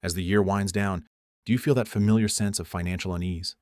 As the year winds down, do you feel that familiar sense of financial unease?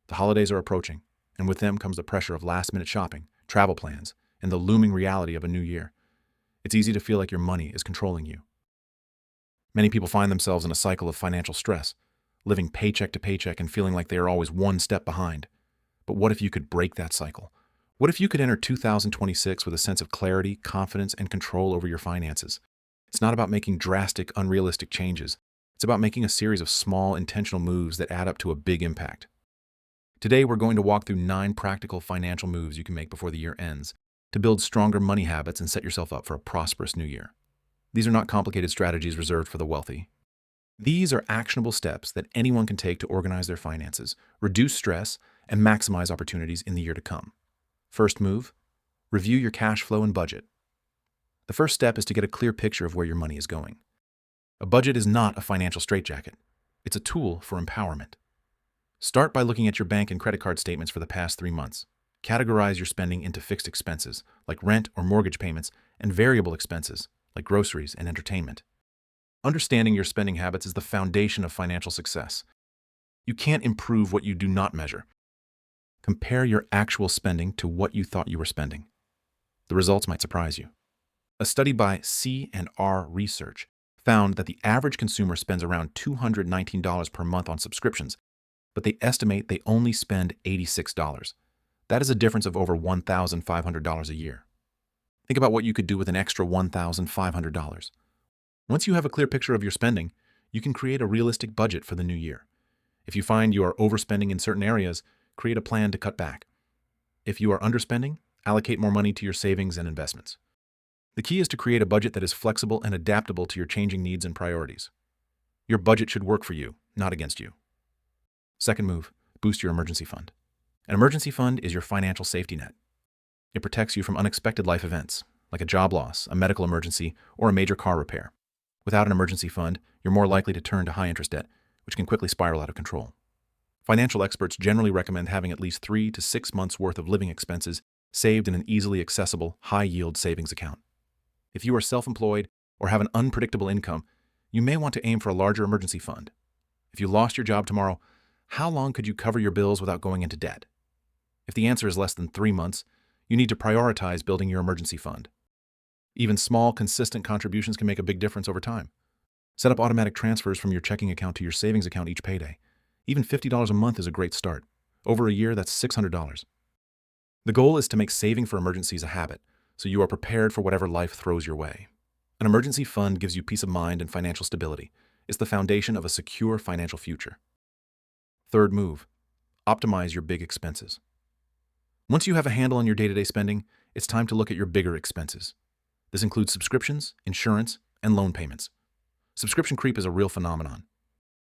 The holidays are approaching, and with them comes the pressure of last-minute shopping, travel plans, and the looming reality of a new year. It's easy to feel like your money is controlling you. Many people find themselves in a cycle of financial stress, living paycheck to paycheck and feeling like they are always one step behind. But what if you could break that cycle? What if you could enter 2026 with a sense of clarity, confidence, and control over your finances? It's not about making drastic, unrealistic changes. It's about making a series of small, intentional moves that add up to a big impact. Today, we're going to walk through 9 practical financial moves you can make before the year ends to build stronger money habits and set yourself up for a prosperous new year. These are not complicated strategies reserved for the wealthy. These are actionable steps that anyone can take to organize their finances, reduce stress, and maximize opportunities in the year to come. First move, review your cash flow and budget. The first step is to get a clear picture of where your money is going. A budget is not a financial straitjacket. It's a tool for empowerment. Start by looking at your bank and credit card statements for the past 3 months. Categorize your spending into fixed expenses, like rent or mortgage payments, and variable expenses, like groceries and entertainment. Understanding your spending habits is the foundation of financial success. You can't improve what you do not measure. Compare your actual spending to what you thought you were spending. The results might surprise you. A study by C&R Research found that the average consumer spends around $219 per month on subscriptions, but they estimate they only spend $86. That is a difference of over $1,500 a year. Think about what you could do with an extra $1,500. Once you have a clear picture of your spending, you can create a realistic budget for the new year. If you find you are overspending in certain areas, create a plan to cut back. If you are underspending, allocate more money to your savings and investments. The key is to create a budget that is flexible and adaptable to your changing needs and priorities. Your budget should work for you, not against you. Second move, boost your emergency fund. An emergency fund is your financial safety net. It protects you from unexpected life events, like a job loss, a medical emergency, or a major car repair. Without an emergency fund, you're more likely to turn to high-interest debt, which can quickly spiral out of control. Financial experts generally recommend having at least 3 to 6 months' worth of living expenses saved in an easily accessible, high-yield savings account. If you are self-employed or have an unpredictable income, you may want to aim for a larger emergency fund. If you lost your job tomorrow, how long could you cover your bills without going into debt? If the answer is less than 3 months, you need to prioritize building your emergency fund. Even small, consistent contributions can make a big difference over time. Set up automatic transfers from your checking account to your savings account each payday. Even $50 a month is a great start. Over a year, that's $600. The goal is to make saving for emergencies a habit, so you are prepared for whatever life throws your way. An emergency fund gives you peace of mind and financial stability. It's the foundation of a secure financial future. Third move, optimize your big expenses. Once you have a handle on your day-to-day spending, it's time to look at your bigger expenses. This includes subscriptions, insurance, and loan payments. Subscription creep is a real phenomenon.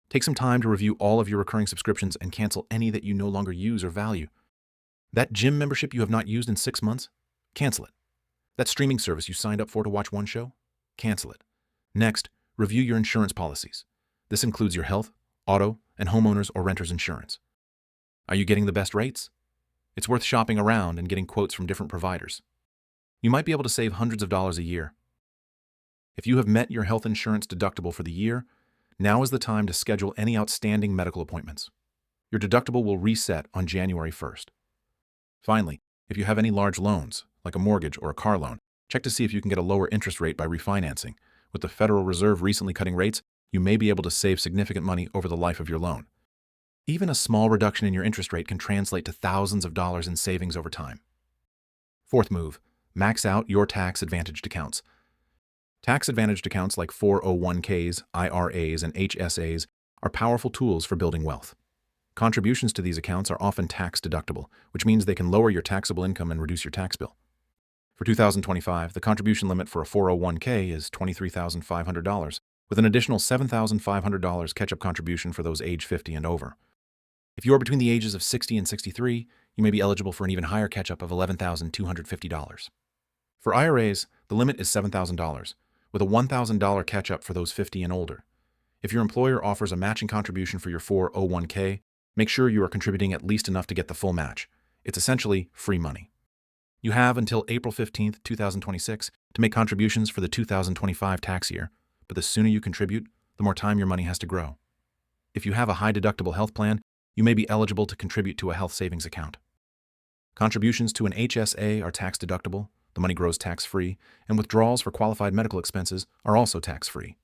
Take some time to review all of your recurring subscriptions and cancel any that you no longer use or value. That gym membership you have not used in 6 months? Cancel it. That streaming service you signed up for to watch one show? Cancel it. Next, review your insurance policies. This includes your health, auto, and homeowners or renters insurance. Are you getting the best rates? It's worth shopping around and getting quotes from different providers. You might be able to save hundreds of dollars a year. If you have met your health insurance deductible for the year, now is the time to schedule any outstanding medical appointments. Your deductible will reset on January 1st. Finally, if you have any large loans, like a mortgage or a car loan, check to see if you can get a lower interest rate by refinancing. With the Federal Reserve recently cutting rates, you may be able to save significant money over the life of your loan. Even a small reduction in your interest rate can translate to thousands of dollars in savings over time. Fourth move, max out your tax-advantaged accounts. Tax-advantaged accounts like 401ks, IRAs, and HSAs are powerful tools for building wealth. Contributions to these accounts are often tax-deductible, which means they can lower your taxable income and reduce your tax bill. For 2025, the contribution limit for a 401k is $23,500, with an additional $7,500 catch-up contribution for those age 50 and over. If you are between the ages of 60 and 63, you may be eligible for an even higher catch-up of $11,250. For IRAs, the limit is $7,000, with a $1,000 catch-up for those 50 and older. If your employer offers a matching contribution for your 401k, make sure you are contributing at least enough to get the full match. It's essentially free money. You have until April 15th, 2026 to make contributions for the 2025 tax year, but the sooner you contribute, the more time your money has to grow. If you have a high-deductible health plan, you may be eligible to contribute to a health savings account. Contributions to an HSA are tax-deductible, the money grows tax-free, and withdrawals for qualified medical expenses are also tax-free.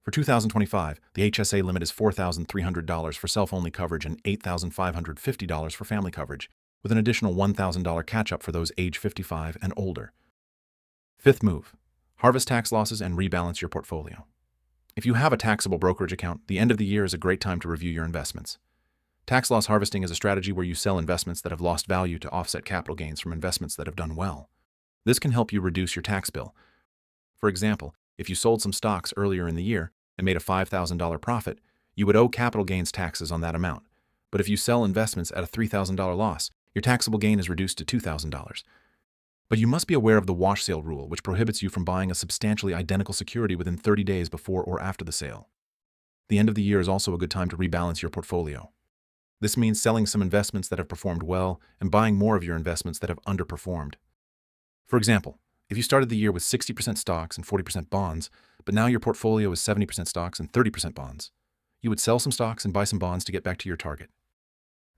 For 2025, the HSA limit is $4,300 for self-only coverage and $8,550 for family coverage, with an additional $1,000 catch-up for those age 55 and older. Fifth move, harvest tax losses and rebalance your portfolio. If you have a taxable brokerage account, the end of the year is a great time to review your investments. Tax loss harvesting is a strategy where you sell investments that have lost value to offset capital gains from investments that have done well. This can help you reduce your tax bill. For example, if you sold some stocks earlier in the year and made a $5,000 profit, you would owe capital gains taxes on that amount. But if you sell investments at a $3,000 loss, your taxable gain is reduced to $2,000. But you must be aware of the wash sale rule, which prohibits you from buying a substantially identical security within 30 days before or after the sale. The end of the year is also a good time to rebalance your portfolio. This means selling some investments that have performed well and buying more of your investments that have underperformed. For example, if you started the year with 60% stocks and 40% bonds, but now your portfolio is 70% stocks and 30% bonds, you would sell some stocks and buy some bonds to get back to your target.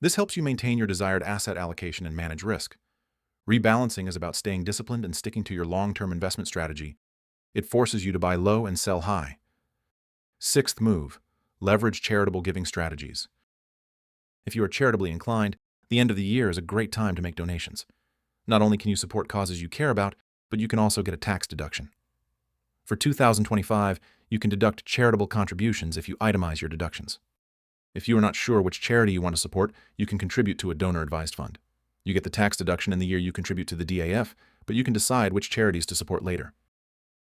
This helps you maintain your desired asset allocation and manage risk. Rebalancing is about staying disciplined and sticking to your long-term investment strategy. It forces you to buy low and sell high. Sixth move, leverage charitable giving strategies. If you are charitably inclined, the end of the year is a great time to make donations. Not only can you support causes you care about, but you can also get a tax deduction. For 2025, you can deduct charitable contributions if you itemize your deductions. If you are not sure which charity you want to support, you can contribute to a donor-advised fund. You get the tax deduction in the year you contribute to the DAF, but you can decide which charities to support later.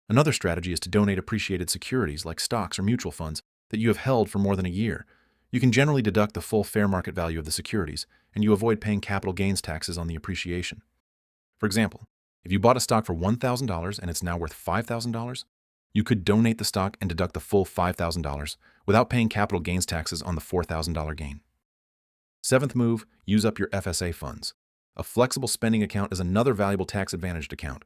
Another strategy is to donate appreciated securities like stocks or mutual funds that you have held for more than a year. You can generally deduct the full fair market value of the securities, and you avoid paying capital gains taxes on the appreciation. For example, if you bought a stock for $1,000 and it's now worth $5,000, you could donate the stock and deduct the full $5,000 without paying capital gains taxes on the $4,000 gain. Seventh move, use up your FSA funds. A flexible spending account is another valuable tax-advantaged account.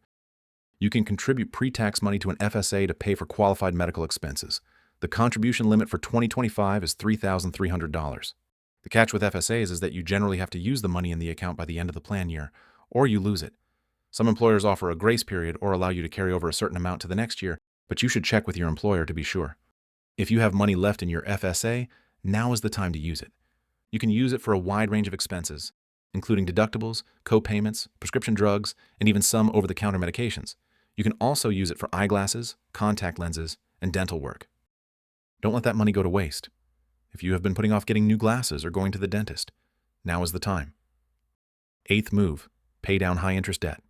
You can contribute pre-tax money to an FSA to pay for qualified medical expenses. The contribution limit for 2025 is $3,300. The catch with FSAs is that you generally have to use the money in the account by the end of the plan year, or you lose it. Some employers offer a grace period or allow you to carry over a certain amount to the next year, but you should check with your employer to be sure. If you have money left in your FSA, now is the time to use it. You can use it for a wide range of expenses, including deductibles, co-payments, prescription drugs, and even some over-the-counter medications. You can also use it for eyeglasses, contact lenses, and dental work. Don't let that money go to waste. If you have been putting off getting new glasses or going to the dentist, now is the time. Eighth move, pay down high-interest debt.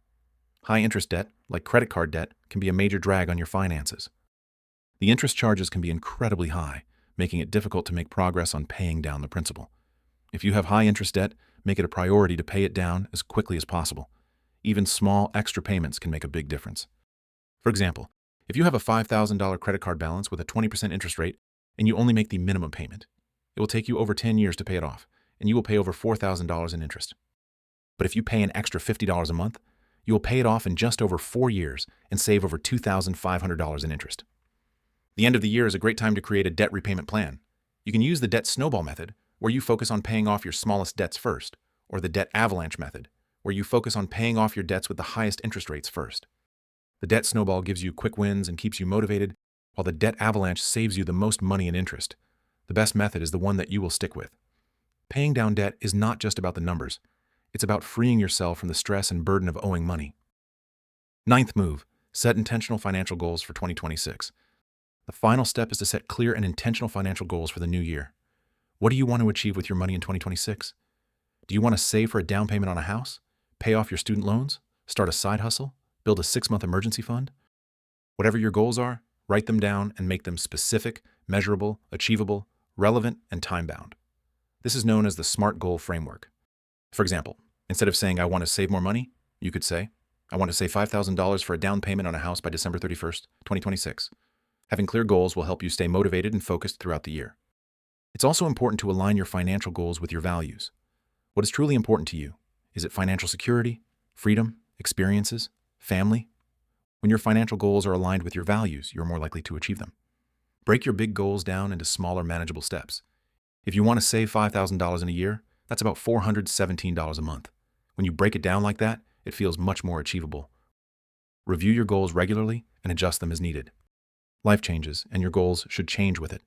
High-interest debt, like credit card debt, can be a major drag on your finances. The interest charges can be incredibly high, making it difficult to make progress on paying down the principal. If you have high-interest debt, make it a priority to pay it down as quickly as possible. Even small extra payments can make a big difference. For example, if you have a $5,000 credit card balance with a 20% interest rate and you only make the minimum payment, it will take you over 10 years to pay it off, and you will pay over $4,000 in interest. But if you pay an extra $50 a month, you will pay it off in just over 4 years and save over $2,500 in interest. The end of the year is a great time to create a debt repayment plan. You can use the debt snowball method, where you focus on paying off your smallest debts first, or the debt avalanche method, where you focus on paying off your debts with the highest interest rates first. The debt snowball gives you quick wins and keeps you motivated, while the debt avalanche saves you the most money in interest. The best method is the one that you will stick with. Paying down debt is not just about the numbers. It's about freeing yourself from the stress and burden of owing money. Ninth move, set intentional financial goals for 2026. The final step is to set clear and intentional financial goals for the new year. What do you want to achieve with your money in 2026? Do you want to save for a down payment on a house, pay off your student loans, start a side hustle, build a 6-month emergency fund? Whatever your goals are, write them down and make them specific, measurable, achievable, relevant, and time-bound. This is known as the SMART goal framework. For example, instead of saying, "I want to save more money," you could say, "I want to save $5,000 for a down payment on a house by December 31st, 2026. Having clear goals will help you stay motivated and focused throughout the year. It's also important to align your financial goals with your values. What is truly important to you? Is it financial security, freedom, experiences, family? When your financial goals are aligned with your values, you're more likely to achieve them. Break your big goals down into smaller, manageable steps. If you want to save $5,000 in a year, that's about $417 a month. When you break it down like that, it feels much more achievable. Review your goals regularly and adjust them as needed. Life changes, and your goals should change with it.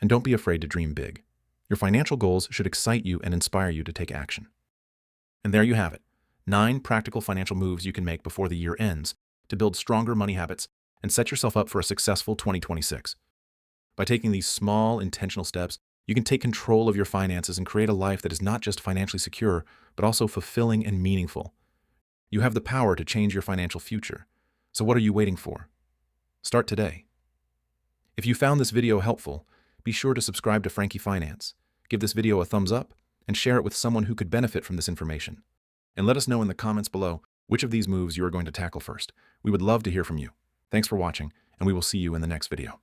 And don't be afraid to dream big. Your financial goals should excite you and inspire you to take action. And there you have it, 9 practical financial moves you can make before the year ends to build stronger money habits and set yourself up for a successful 2026. By taking these small, intentional steps, you can take control of your finances and create a life that is not just financially secure, but also fulfilling and meaningful. You have the power to change your financial future. So what are you waiting for? Start today. If you found this video helpful, be sure to subscribe to Frankie Finance, give this video a thumbs up, and share it with someone who could benefit from this information. And let us know in the comments below which of these moves you are going to tackle first. We would love to hear from you. Thanks for watching, and we will see you in the next video.